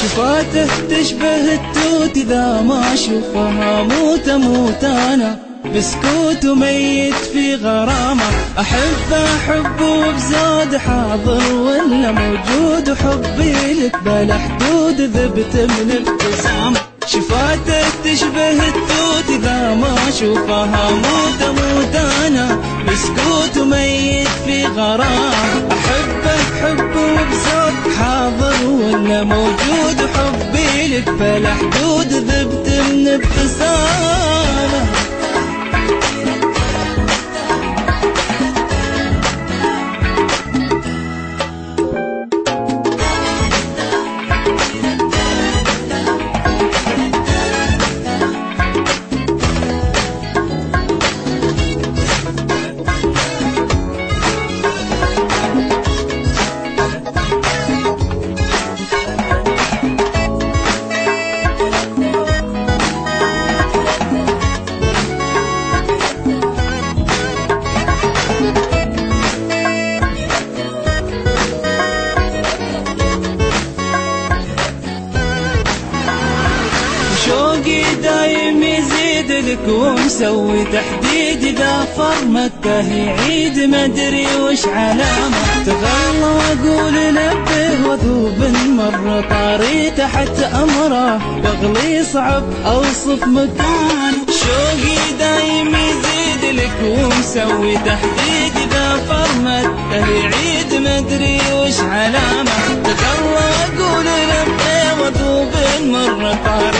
شفاته تشبه التوت إذا ما أشوفها موت أموت أنا بسكوت وميت في غرامة. أحبه بزود حاضر ولا موجود وحبي لك بلا حدود ذبت من ابتسامة. شفاته تشبه التوت إذا ما أشوفها موت أموت أنا بسكوت وميت في غرام. أحبه بزود حاضر ولا موجود وحبي لك بلا حدود ذبت من ابتسامة. شوقي دايم يزيد لك ومسوي تحديد إذا فرمته يعيد مدري وش علامة. تغلى وأقول لبه وذوب مرة طاري تحت أمره واغلي صعب أوصف مكان. شوقي دايم يزيد لك ومسوي تحديد إذا فرمته يعيد مدري وش علامة. تغلى وأقول لبه وذوب مرة طاري